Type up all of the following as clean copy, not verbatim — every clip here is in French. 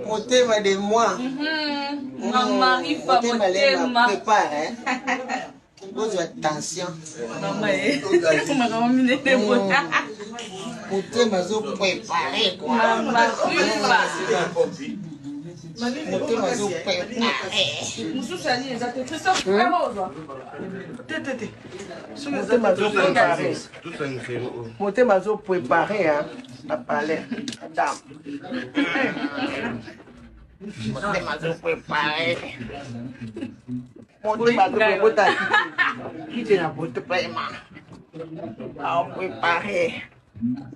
Motema de moi. Maman arrive pas motema. Prépare, hein. Pose attention. Maman, maman mine de bon. Motema zo préparer quoi. Maman arrive pas. Motema zo préparer. Musushani exacte. Christophe, comment Tete. Motema zo préparer. Motema zo préparer, hein. La palais. Madame. Motema zo préparer. Motema zo préparer. Qui na botte paiement. À préparer.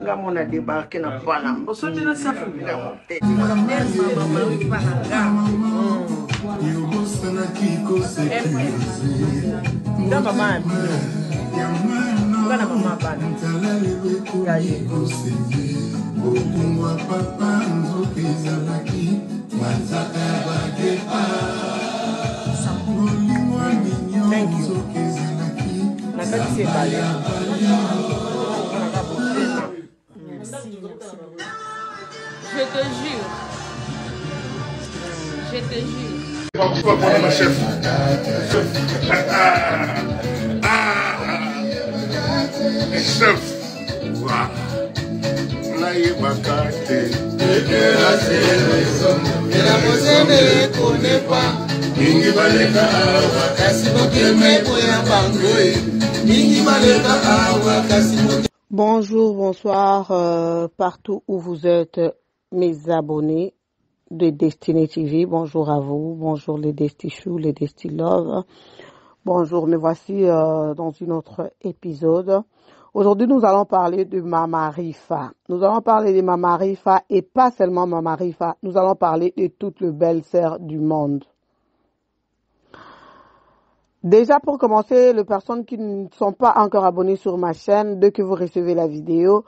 Nga mona débarqué na Panama. Boso mina safu nga monté. Nga mama nga na mama bana. Thank you. Nakati c'est balé. Je te jure. Je te jure. Pourquoi prendre ma chef? Chef. Bonjour, bonsoir, partout où vous êtes, mes abonnés de Destiny TV. Bonjour à vous, bonjour les Destichous, les Destilove. Bonjour, me voici dans une autre épisode. Aujourd'hui, nous allons parler de Mama Rifa. Nous allons parler de Mama Rifa et pas seulement Mama Rifa. Nous allons parler de toutes les belles-sœurs du monde. Déjà, pour commencer, les personnes qui ne sont pas encore abonnées sur ma chaîne, dès que vous recevez la vidéo,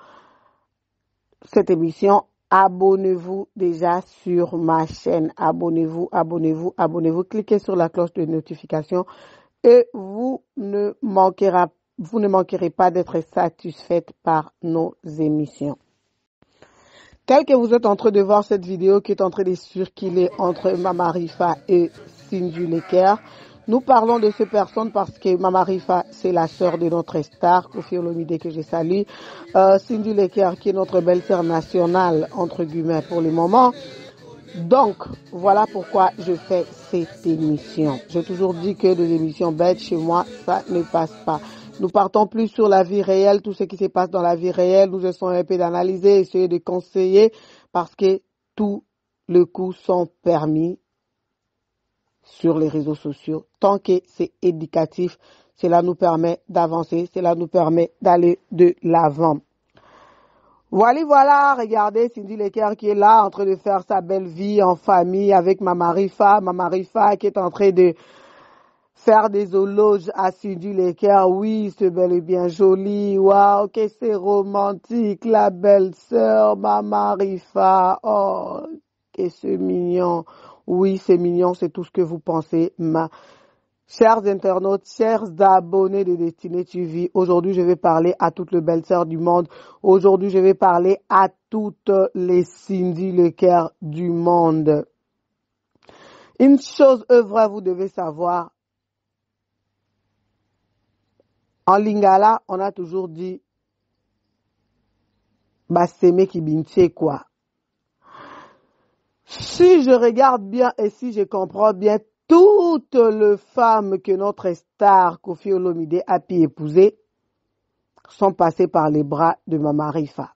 cette émission, abonnez-vous déjà sur ma chaîne. Abonnez-vous, abonnez-vous, abonnez-vous. Cliquez sur la cloche de notification et vous ne manquerez pas d'être satisfaite par nos émissions. Tel que vous êtes en train de voir cette vidéo qui est en train de circuler entre Mama Rifa et Cindy Leker, nous parlons de ces personnes parce que Mama Rifa, c'est la sœur de notre star, Koffi Olomide, que je salue. Cindy Leker, qui est notre belle-sœur nationale, entre guillemets, pour le moment. Donc, voilà pourquoi je fais cette émission. J'ai toujours dit que des émissions bêtes, chez moi, ça ne passe pas. Nous partons plus sur la vie réelle, tout ce qui se passe dans la vie réelle. Nous essayons un peu d'analyser, essayer de conseiller, parce que tous les coups sont permis sur les réseaux sociaux. Tant que c'est éducatif, cela nous permet d'avancer, cela nous permet d'aller de l'avant. Voilà, regardez Cindy Leker qui est là en train de faire sa belle vie en famille avec Mama Rifa. Mama Rifa qui est en train de faire des éloges à Cindy Leker. Oui, c'est bel et bien joli. Waouh, que c'est romantique, la belle-sœur Mama Rifa. Oh, que c'est mignon. Oui, c'est mignon, c'est tout ce que vous pensez. Chers internautes, chers abonnés de Destiny TV, aujourd'hui je vais parler à toutes les belles-sœurs du monde. Aujourd'hui je vais parler à toutes les Cindy Leker du monde. Une chose vraie, vous devez savoir. En lingala, on a toujours dit Basseme qui binche quoi. Si je regarde bien et si je comprends bien, toutes les femmes que notre star Koffi Olomide a pu épouser sont passées par les bras de Mama Rifa.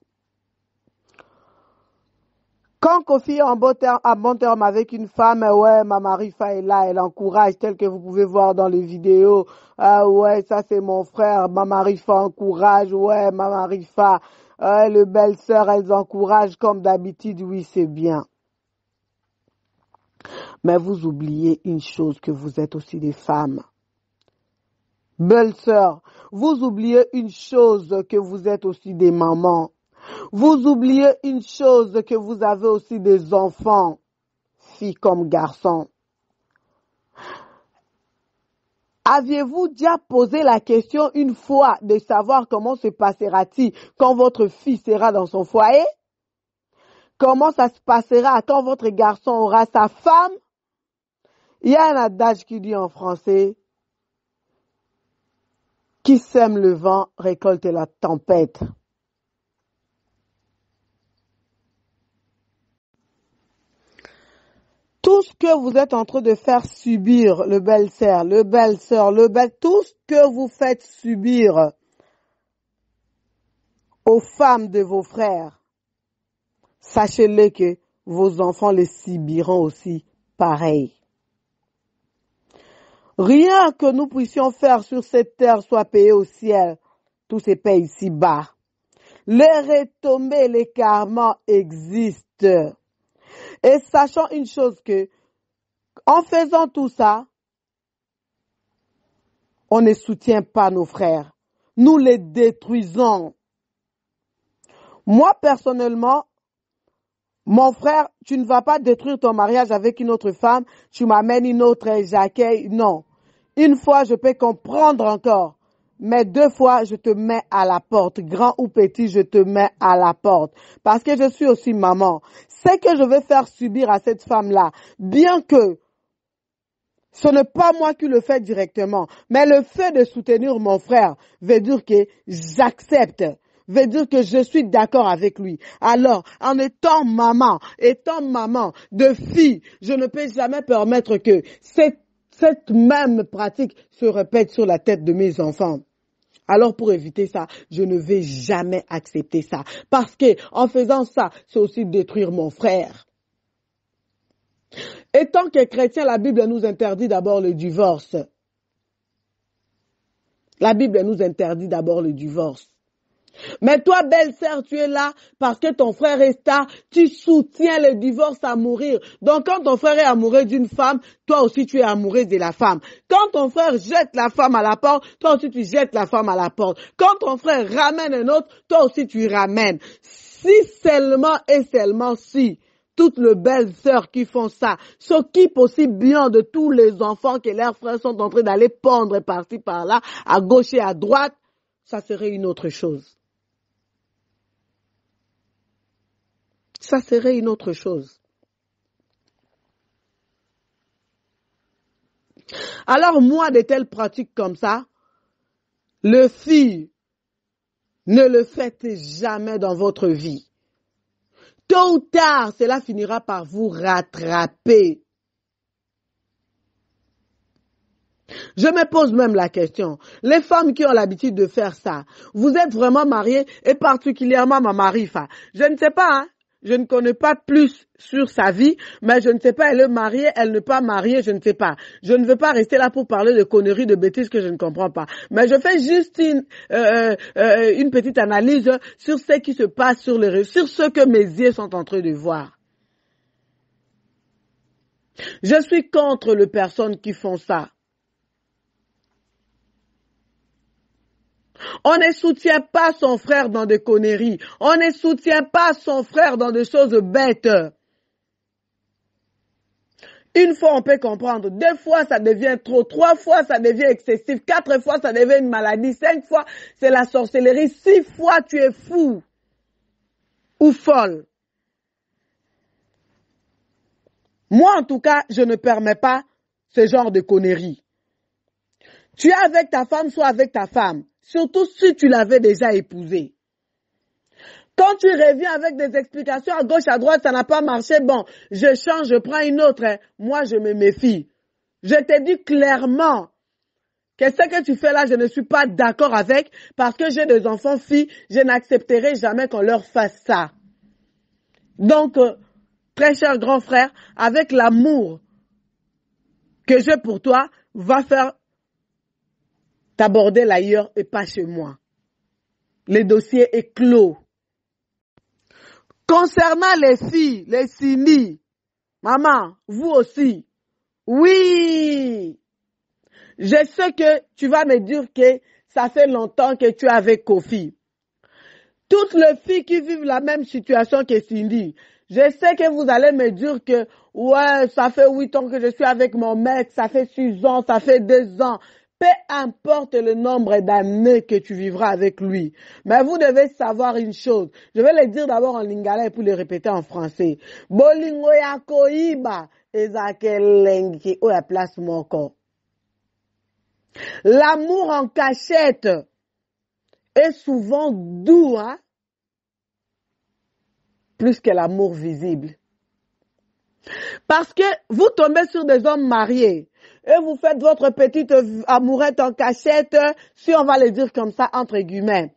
Quand Koffi est en bon terme avec une femme, ouais, Mama Rifa est là, elle encourage, tel que vous pouvez voir dans les vidéos. Ah ouais, ça c'est mon frère, Mama Rifa encourage, ouais, Mama Rifa, les belles-sœurs, elles encouragent comme d'habitude, oui, c'est bien. Mais vous oubliez une chose, que vous êtes aussi des femmes. Belles-sœurs, vous oubliez une chose, que vous êtes aussi des mamans. Vous oubliez une chose, que vous avez aussi des enfants, filles comme garçons. Aviez-vous déjà posé la question une fois de savoir comment se passera-t-il quand votre fille sera dans son foyer? comment ça se passera quand votre garçon aura sa femme? Il y a un adage qui dit en français, qui sème le vent récolte la tempête. Tout ce que vous êtes en train de faire subir, le belle-sœur, tout ce que vous faites subir aux femmes de vos frères, sachez-le que vos enfants les subiront aussi pareil. Rien que nous puissions faire sur cette terre soit payé au ciel, tout se paye ici-bas. Les retombées, les karmas existent. Et sachant une chose que, en faisant tout ça, on ne soutient pas nos frères. Nous les détruisons. Moi, personnellement, mon frère, tu ne vas pas détruire ton mariage avec une autre femme, tu m'amènes une autre, j'accueille. Non. Une fois, je peux comprendre encore. Mais 2 fois, je te mets à la porte. Grand ou petit, je te mets à la porte. Parce que je suis aussi maman. Ce que je vais faire subir à cette femme-là, bien que ce n'est pas moi qui le fais directement, mais le fait de soutenir mon frère veut dire que j'accepte, veut dire que je suis d'accord avec lui. Alors, en étant maman de fille, je ne peux jamais permettre que cette même pratique se répète sur la tête de mes enfants. Alors pour éviter ça, je ne vais jamais accepter ça. Parce que en faisant ça, c'est aussi détruire mon frère. Étant que chrétien, la Bible nous interdit d'abord le divorce. La Bible nous interdit d'abord le divorce. Mais toi, belle-sœur, tu es là parce que ton frère est star, tu soutiens le divorce à mourir. Donc quand ton frère est amoureux d'une femme, toi aussi tu es amoureux de la femme. Quand ton frère jette la femme à la porte, toi aussi tu jettes la femme à la porte. Quand ton frère ramène un autre, toi aussi tu ramènes. Si seulement et seulement si toutes les belles sœurs qui font ça s'occupent aussi bien de tous les enfants que leurs frères sont en train d'aller pondre par-ci par-là, à gauche et à droite, ça serait une autre chose. Ça serait une autre chose. Alors moi, de telles pratiques comme ça, les filles, ne le faites jamais dans votre vie. Tôt ou tard, cela finira par vous rattraper. Je me pose même la question, les femmes qui ont l'habitude de faire ça, vous êtes vraiment mariées, et particulièrement ma Marifa. Je ne sais pas, hein. Je ne connais pas plus sur sa vie, mais je ne sais pas, elle est mariée, elle n'est pas mariée, je ne sais pas. Je ne veux pas rester là pour parler de conneries, de bêtises que je ne comprends pas. Mais je fais juste une petite analyse sur ce qui se passe sur les réseaux, sur ce que mes yeux sont en train de voir. Je suis contre les personnes qui font ça. On ne soutient pas son frère dans des conneries. On ne soutient pas son frère dans des choses bêtes. Une fois, on peut comprendre. 2 fois, ça devient trop. 3 fois, ça devient excessif. 4 fois, ça devient une maladie. 5 fois, c'est la sorcellerie. 6 fois, tu es fou ou folle. Moi, en tout cas, je ne permets pas ce genre de conneries. Tu es avec ta femme, sois avec ta femme. Surtout si tu l'avais déjà épousée. Quand tu reviens avec des explications à gauche, à droite, ça n'a pas marché, bon, je change, je prends une autre. Moi, je me méfie. Je te dis clairement que ce que tu fais là, je ne suis pas d'accord avec parce que j'ai des enfants filles, je n'accepterai jamais qu'on leur fasse ça. Donc, très cher grand frère, avec l'amour que j'ai pour toi, va faire t'aborder ailleurs et pas chez moi. Le dossier est clos. Concernant les filles, les signes, maman, vous aussi, oui, je sais que tu vas me dire que ça fait longtemps que tu es avec Kofi. Toutes les filles qui vivent la même situation que Cindy, je sais que vous allez me dire que, ouais, ça fait 8 ans que je suis avec mon mec, ça fait 6 ans, ça fait 2 ans. peu importe le nombre d'années que tu vivras avec lui. Mais vous devez savoir une chose. Je vais le dire d'abord en lingala et puis le répéter en français. Bolingo ya koiba ezakelengi oya place moko. L'amour en cachette est souvent doux, hein? Plus que l'amour visible. Parce que vous tombez sur des hommes mariés et vous faites votre petite amourette en cachette, si on va le dire comme ça, entre guillemets.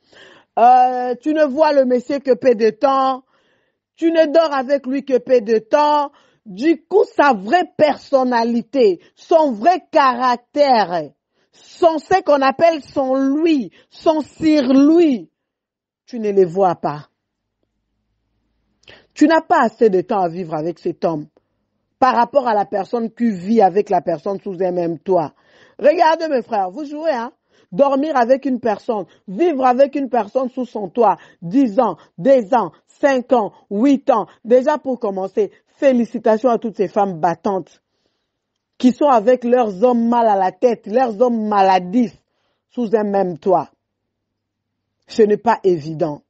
Tu ne vois le monsieur que peu de temps, tu ne dors avec lui que peu de temps. Du coup, sa vraie personnalité, son vrai caractère, ce qu'on appelle son lui, son sur-lui, tu ne les vois pas. Tu n'as pas assez de temps à vivre avec cet homme par rapport à la personne qui vit avec la personne sous un même toit. Regardez mes frères, vous jouez, hein? Dormir avec une personne, vivre avec une personne sous son toit, 10 ans, 2 ans, 5 ans, 8 ans. Déjà pour commencer, félicitations à toutes ces femmes battantes qui sont avec leurs hommes mal à la tête, leurs hommes maladifs sous un même toit. Ce n'est pas évident.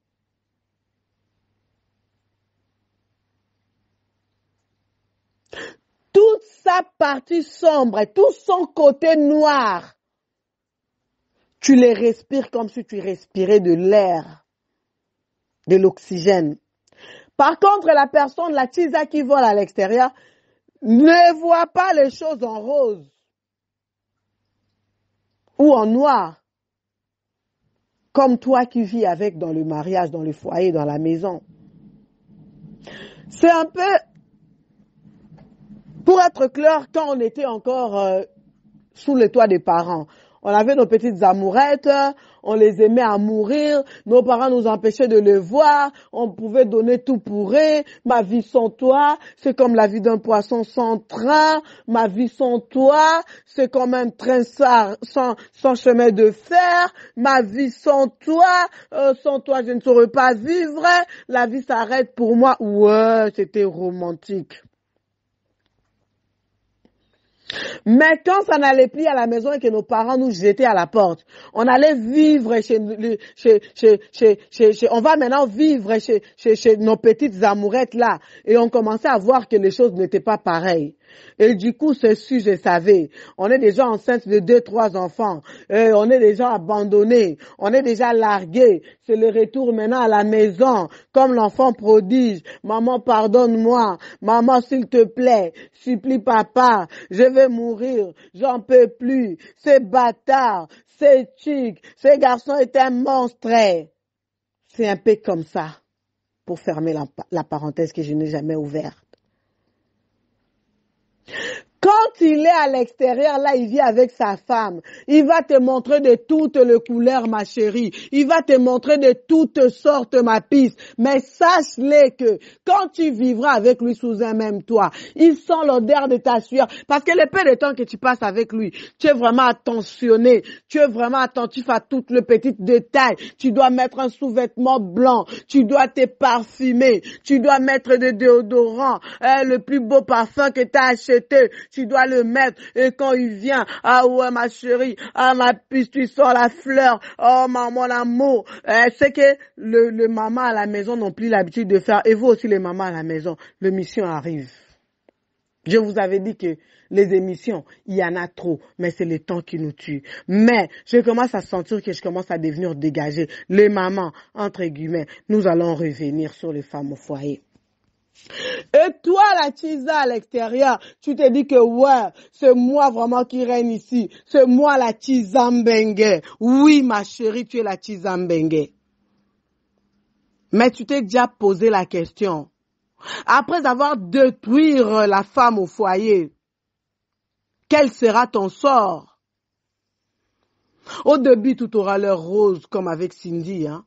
Toute sa partie sombre et tout son côté noir, tu les respires comme si tu respirais de l'air, de l'oxygène. Par contre, la personne, la tisa qui vole à l'extérieur, ne voit pas les choses en rose ou en noir, comme toi qui vis avec dans le mariage, dans le foyer, dans la maison. C'est un peu... Pour être clair, quand on était encore sous le toit des parents, on avait nos petites amourettes, on les aimait à mourir, nos parents nous empêchaient de les voir, on pouvait donner tout pour eux. Ma vie sans toi, c'est comme la vie d'un poisson sans train. Ma vie sans toi, c'est comme un train sans chemin de fer. Ma vie sans toi, je ne saurais pas vivre. La vie s'arrête pour moi. Ouais, c'était romantique. Mais quand ça n'allait plus à la maison et que nos parents nous jetaient à la porte, on allait vivre on va maintenant vivre chez nos petites amourettes là. Et on commençait à voir que les choses n'étaient pas pareilles. Et du coup, c'est sûr, je savais. On est déjà enceinte de 2, 3 enfants. On est déjà abandonnés. On est déjà largués. C'est le retour maintenant à la maison. Comme l'enfant prodige. Maman, pardonne-moi. Maman, s'il te plaît. Supplie papa. Je vais mourir. J'en peux plus. C'est bâtard. C'est chic. Ce garçon est un monstre. C'est un peu comme ça. Pour fermer la parenthèse que je n'ai jamais ouverte. Quand il est à l'extérieur, là, il vit avec sa femme. Il va te montrer de toutes les couleurs, ma chérie. Il va te montrer de toutes sortes, ma pisse. Mais sache-le que quand tu vivras avec lui sous un même toit, il sent l'odeur de ta sueur. Parce que le peu de temps que tu passes avec lui, tu es vraiment attentionné. Tu es vraiment attentif à tous les petits détails. Tu dois mettre un sous-vêtement blanc. Tu dois te parfumer. Tu dois mettre des déodorants. Le plus beau parfum que tu as acheté. Tu dois le mettre. Et quand il vient, ah ouais, ma chérie, ah ma puce, tu sors la fleur. Oh, mon amour. C'est que le maman à la maison n'ont plus l'habitude de faire. Et vous aussi, les mamans à la maison, l'émission arrive. Je vous avais dit que les émissions, il y en a trop, mais c'est le temps qui nous tue. Mais je commence à sentir que je commence à devenir dégagée. Les mamans, entre guillemets, nous allons revenir sur les femmes au foyer. Et toi, la Tisa à l'extérieur, tu te dis que ouais, c'est moi vraiment qui règne ici. C'est moi la Tisa Mbengue. Oui, ma chérie, tu es la Tisa Mbengue. Mais tu t'es déjà posé la question. Après avoir détruit la femme au foyer, quel sera ton sort? Au début, tout aura l'air rose comme avec Cindy, hein.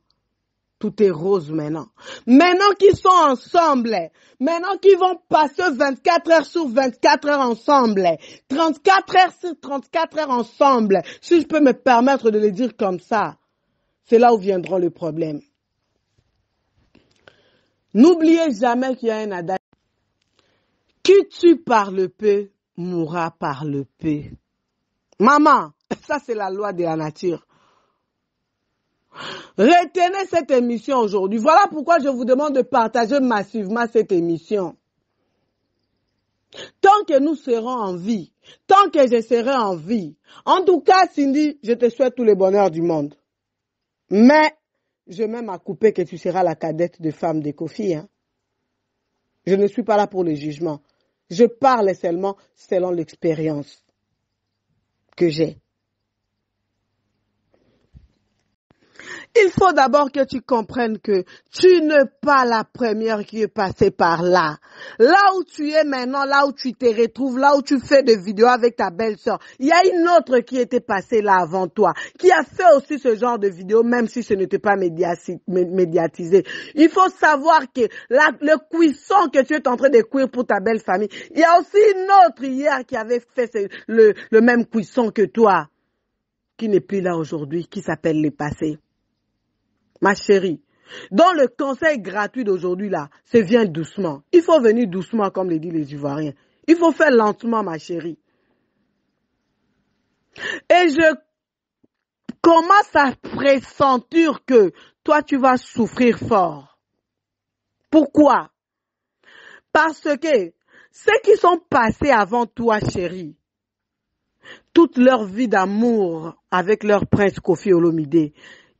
Tout est rose maintenant. Maintenant qu'ils sont ensemble, maintenant qu'ils vont passer 24 heures sur 24 heures ensemble, 34 heures sur 34 heures ensemble, si je peux me permettre de le dire comme ça, c'est là où viendra le problème. N'oubliez jamais qu'il y a un adage. Qui tue par le peu, mourra par le peu. Maman, ça c'est la loi de la nature. Retenez cette émission aujourd'hui. Voilà pourquoi je vous demande de partager massivement cette émission. Tant que nous serons en vie, tant que je serai en vie, en tout cas, Cindy, je te souhaite tout le bonheur du monde. Mais, je m'aime à couper que tu seras la cadette de femme de Kofi. Hein. Je ne suis pas là pour le jugement. Je parle seulement selon l'expérience que j'ai. Il faut d'abord que tu comprennes que tu n'es pas la première qui est passée par là. Là où tu es maintenant, là où tu te retrouves, là où tu fais des vidéos avec ta belle-sœur, il y a une autre qui était passée là avant toi, qui a fait aussi ce genre de vidéos, même si ce n'était pas médiatisé. Il faut savoir que le cuisson que tu es en train de cuire pour ta belle famille, il y a aussi une autre hier qui avait fait le même cuisson que toi, qui n'est plus là aujourd'hui, qui s'appelle les passés. Ma chérie, dans le conseil gratuit d'aujourd'hui là, c'est viens doucement. Il faut venir doucement comme le disent les Ivoiriens. Il faut faire lentement, ma chérie. Et je commence à pressentir que toi tu vas souffrir fort. Pourquoi? Parce que ceux qui sont passés avant toi, chérie, toute leur vie d'amour avec leur prince Kofi Olomide,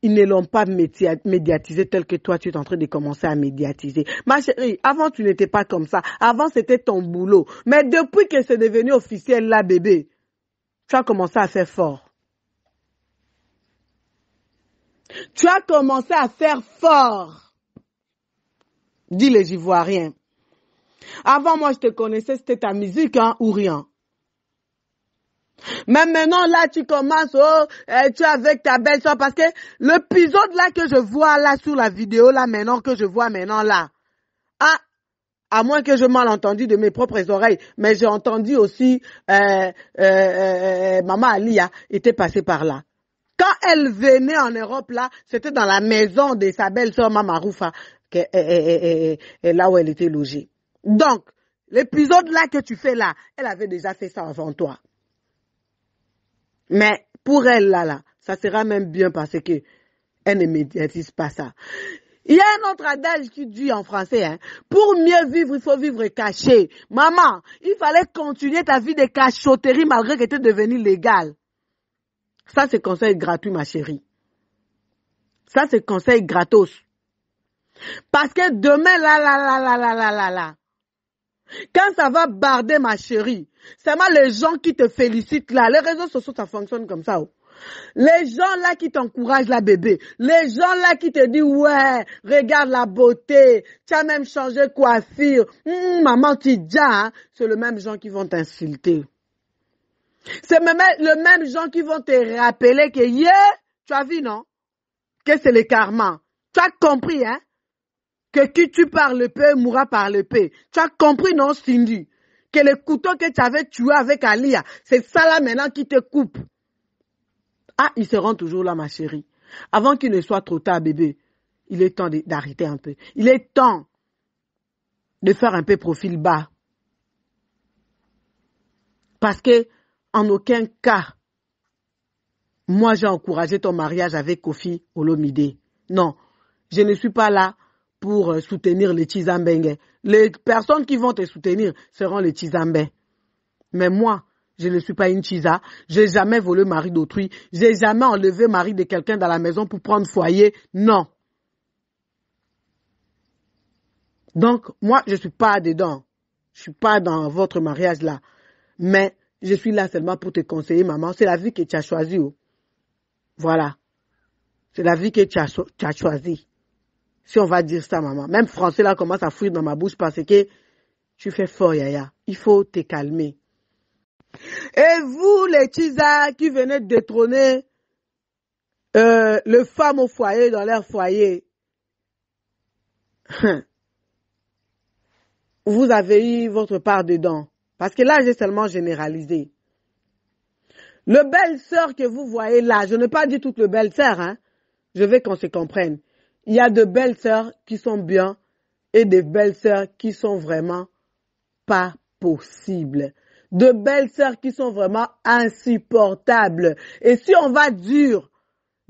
ils ne l'ont pas médiatisé tel que toi, tu es en train de commencer à médiatiser. Ma chérie, avant, tu n'étais pas comme ça. Avant, c'était ton boulot. Mais depuis que c'est devenu officiel, là, bébé, tu as commencé à faire fort. Tu as commencé à faire fort. Dis les Ivoiriens. Avant, moi, je te connaissais, c'était ta musique, hein, ou rien. Mais maintenant, là, tu commences, tu es avec ta belle-soeur, parce que l'épisode là que je vois là sur la vidéo là maintenant, que je vois maintenant là, à moins que je mal entendu de mes propres oreilles, mais j'ai entendu aussi, Maman Alia était passée par là. Quand elle venait en Europe là, c'était dans la maison de sa belle-soeur Mama Roufa, là où elle était logée. Donc, l'épisode là que tu fais là, elle avait déjà fait ça avant toi. Mais pour elle, là, ça sera même bien parce que elle ne médiatise pas ça. Il y a un autre adage qui dit en français, hein, pour mieux vivre, il faut vivre caché. Maman, il fallait continuer ta vie de cachotterie malgré que tu es devenue légale. Ça, c'est conseil gratuit, ma chérie. Ça, c'est conseil gratos. Parce que demain, là, quand ça va barder, ma chérie, c'est moi les gens qui te félicitent là. Les réseaux sociaux, ça fonctionne comme ça. Oh. Les gens là qui t'encouragent là, bébé. Les gens là qui te disent, ouais, regarde la beauté. Tu as même changé coiffure. Maman, tu dis, hein? C'est le même gens qui vont t'insulter. C'est même le même gens qui vont te rappeler que, tu as vu, non? Que c'est le karma. Tu as compris, hein? Que qui tue par l'épée mourra par l'épée. Tu as compris, non, Cindy? Que le couteau que tu avais tué avec Alia, c'est ça là maintenant qui te coupe. Ah, ils seront toujours là, ma chérie. Avant qu'il ne soit trop tard, bébé, il est temps d'arrêter un peu. Il est temps de faire un peu profil bas. Parce que, en aucun cas, moi j'ai encouragé ton mariage avec Kofi Olomide. Non, je ne suis pas là pour soutenir les Tshizambenge. Les personnes qui vont te soutenir seront les Tshizambés. Mais moi, je ne suis pas une Tchiza. J'ai jamais volé le mari d'autrui. J'ai jamais enlevé le mari de quelqu'un dans la maison pour prendre foyer. Non. Donc, moi, je suis pas dedans. Je suis pas dans votre mariage là. Mais, je suis là seulement pour te conseiller, maman. C'est la vie que tu as choisie. Oh. Voilà. C'est la vie que tu as choisie. Si on va dire ça, maman. Même français, là, commence à fuir dans ma bouche parce que tu fais fort, Yaya. Il faut te calmer. Et vous, les Tchiza, qui venez détrôner les femmes au foyer, dans leur foyer, vous avez eu votre part dedans. Parce que là, j'ai seulement généralisé. Le belle-sœur que vous voyez là, je n'ai pas dit toutes les belles-sœurs, hein. Je veux qu'on se comprenne. Il y a de belles-sœurs qui sont bien et des belles-sœurs qui sont vraiment pas possibles. de belles-sœurs qui sont vraiment insupportables. Et si on va dur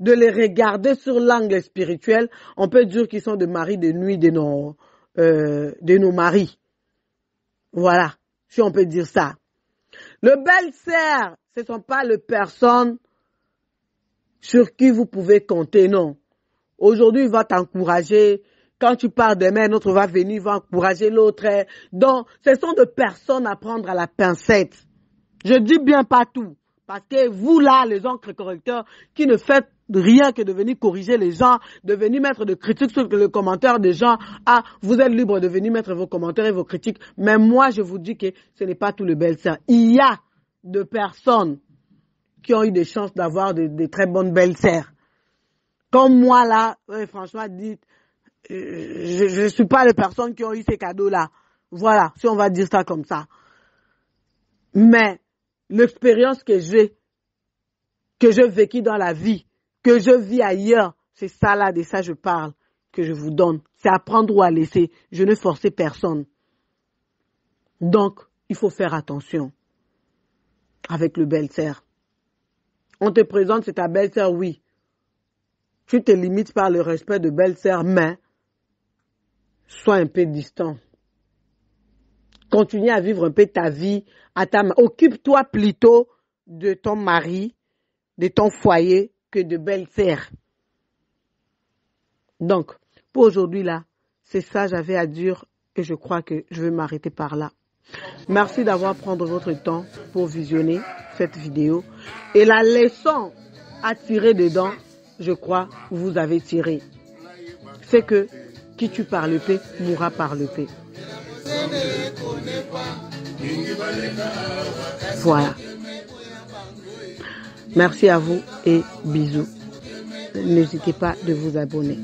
de les regarder sur l'angle spirituel, on peut dire qu'ils sont des maris de nuit de nos maris. Voilà, si on peut dire ça. Le belles-sœurs, ce ne sont pas les personnes sur qui vous pouvez compter, non. Aujourd'hui, il va t'encourager. Quand tu pars demain, un autre va venir, il va encourager l'autre. Donc, ce sont des personnes à prendre à la pincette. Je dis bien pas tout. Parce que vous, là, les encres correcteurs, qui ne faites rien que de venir corriger les gens, de venir mettre des critiques sur le commentaire des gens. Ah, vous êtes libre de venir mettre vos commentaires et vos critiques. Mais moi, je vous dis que ce n'est pas tous les belles-sœurs. Il y a de personnes qui ont eu des chances d'avoir de très bonnes belles-sœurs. Comme moi, là, franchement, dites, je ne suis pas les personnes qui ont eu ces cadeaux-là. Voilà, si on va dire ça comme ça. Mais l'expérience que j'ai vécue dans la vie, que je vis ailleurs, c'est ça là, de ça je parle, que je vous donne. C'est à prendre ou à laisser. Je ne force personne. Donc, il faut faire attention avec le belle-sœur. On te présente, c'est ta belle-sœur, oui. Tu te limites par le respect de belle-sœur, mais sois un peu distant. Continue à vivre un peu ta vie. Occupe-toi plutôt de ton mari, de ton foyer, que de belle-sœur. Donc, pour aujourd'hui, là, c'est ça j'avais à dire et je crois que je vais m'arrêter par là. Merci d'avoir pris votre temps pour visionner cette vidéo. Et la leçon à tirer dedans, je crois, vous avez tiré. C'est que qui tue par le paix, mourra par le paix. Voilà. Merci à vous et bisous. N'hésitez pas de vous abonner.